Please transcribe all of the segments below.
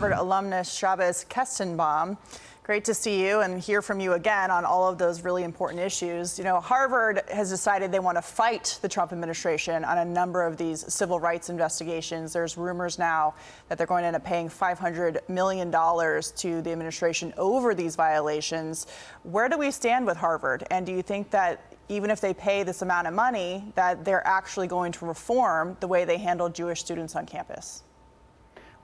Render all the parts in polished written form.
Alumnus Shabbos Kestenbaum. Great to see you and hear from you again on all of those really important issues. You know, Harvard has decided they want to fight the Trump administration on a number of these civil rights investigations. There's rumors now that they're going to end up paying $500 million to the administration over these violations. Where do we stand with Harvard? And do you think that even if they pay this amount of money, that they're actually going to reform the way they handle Jewish students on campus?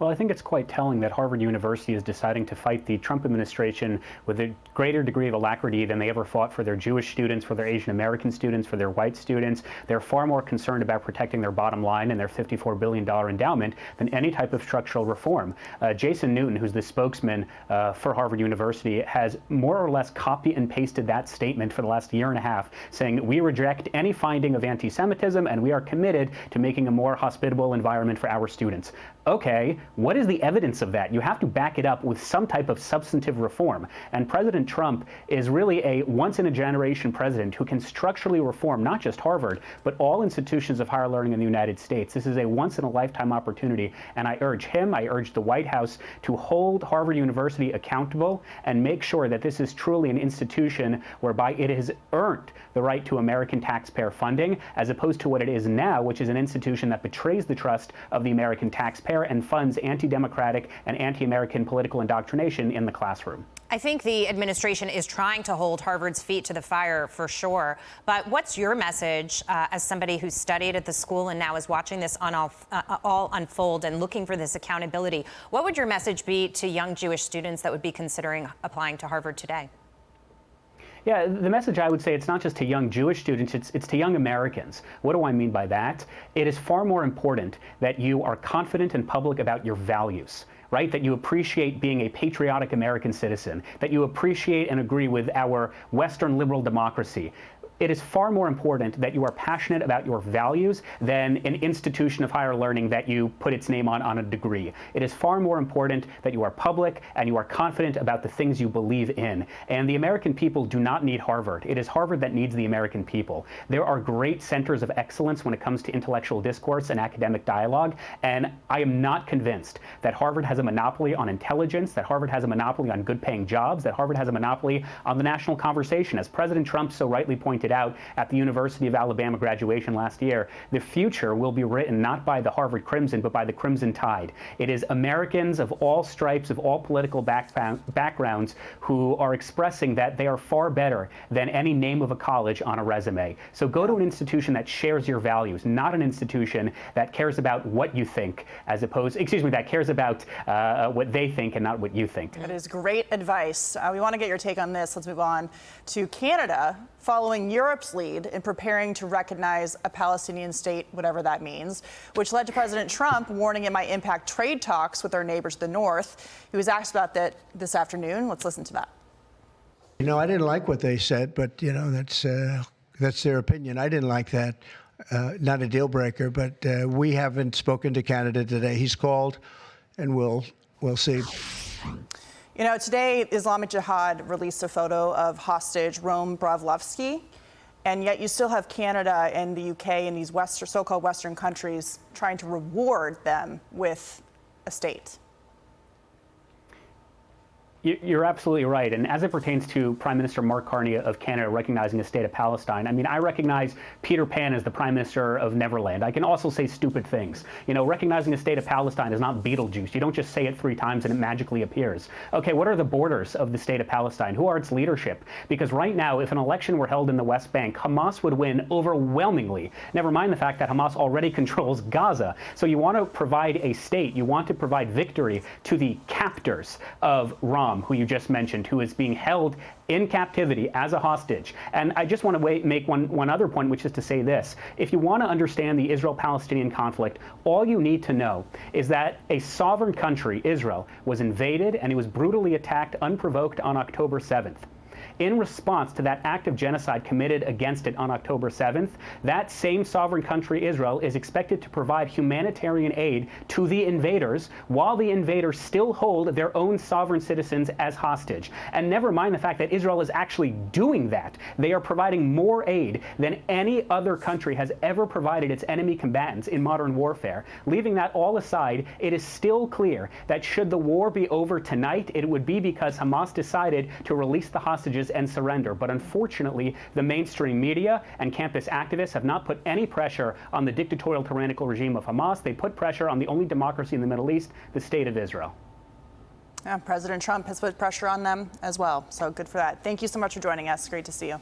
Well, I think it's quite telling that Harvard University is deciding to fight the Trump administration with a greater degree of alacrity than they ever fought for their Jewish students, for their Asian American students, for their white students. They're far more concerned about protecting their bottom line and their $54 billion endowment than any type of structural reform. Jason Newton, who's the spokesman for Harvard University, has more or less copy and pasted that statement for the last year and a half, saying we reject any finding of anti-Semitism and we are committed to making a more hospitable environment for our students. Okay, what is the evidence of that? You have to back it up with some type of substantive reform. And President Trump is really a once-in-a-generation president who can structurally reform not just Harvard, but all institutions of higher learning in the United States. This is a once-in-a-lifetime opportunity, and I urge him, I urge the White House to hold Harvard University accountable and make sure that this is truly an institution whereby it has earned the right to American taxpayer funding, as opposed to what it is now, which is an institution that betrays the trust of the American taxpayer and funds anti-democratic and anti-American political indoctrination in the classroom. I think the administration is trying to hold Harvard's feet to the fire for sure. But what's your message as somebody who studied at the school and now is watching this all unfold and looking for this accountability? What would your message be to young Jewish students that would be considering applying to Harvard today? Yeah, the message I would say, it's not just to young Jewish students, it's to young Americans. What do I mean by that? It is far more important that you are confident and public about your values, right? That you appreciate being a patriotic American citizen, that you appreciate and agree with our Western liberal democracy. It is far more important that you are passionate about your values than an institution of higher learning that you put its name on a degree. It is far more important that you are public and you are confident about the things you believe in. And the American people do not need Harvard. It is Harvard that needs the American people. There are great centers of excellence when it comes to intellectual discourse and academic dialogue, and I am not convinced that Harvard has a monopoly on intelligence, that Harvard has a monopoly on good-paying jobs, that Harvard has a monopoly on the national conversation. As President Trump so rightly pointed out at the University of Alabama graduation last year, the future will be written not by the Harvard Crimson, but by the Crimson Tide. It is Americans of all stripes, of all political backgrounds, who are expressing that they are far better than any name of a college on a resume. So go to an institution that shares your values, not an institution that cares about what you think, as opposed, that cares about what they think and not what you think. That is great advice. We want to get your take on this. Let's move on to Canada, following Europe's lead in preparing to recognize a Palestinian state, whatever that means, which led to President Trump warning it might impact trade talks with our neighbors to the north. He was asked about that this afternoon. Let's listen to that. You know, I didn't like what they said, but, you know, that's their opinion. I didn't like that. Not a deal breaker, but we haven't spoken to Canada today. He's called, and we'll see. You know, today, Islamic Jihad released a photo of hostage Rome Bravlovsky, and yet you still have Canada and the UK and these so-called Western countries trying to reward them with a state. You're absolutely right. And as it pertains to Prime Minister Mark Carney of Canada recognizing the state of Palestine, I mean, I recognize Peter Pan as the Prime Minister of Neverland. I can also say stupid things. You know, recognizing the state of Palestine is not Beetlejuice. You don't just say it 3 times and it magically appears. Okay, what are the borders of the state of Palestine? Who are its leadership? Because right now, if an election were held in the West Bank, Hamas would win overwhelmingly. Never mind the fact that Hamas already controls Gaza. So you want to provide a state, you want to provide victory to the captors of Ram, who you just mentioned, who is being held in captivity as a hostage. And I just want to make one other point, which is to say this. If you want to understand the Israel-Palestinian conflict, all you need to know is that a sovereign country, Israel, was invaded and it was brutally attacked unprovoked on October 7th. In response to that act of genocide committed against it on October 7th, that same sovereign country, Israel, is expected to provide humanitarian aid to the invaders while the invaders still hold their own sovereign citizens as hostage. And never mind the fact that Israel is actually doing that. They are providing more aid than any other country has ever provided its enemy combatants in modern warfare. Leaving that all aside, it is still clear that should the war be over tonight, it would be because Hamas decided to release the hostages and surrender. But unfortunately, the mainstream media and campus activists have not put any pressure on the dictatorial, tyrannical regime of Hamas. They put pressure on the only democracy in the Middle East, the state of Israel. Yeah, President Trump has put pressure on them as well. So good for that. Thank you so much for joining us. Great to see you.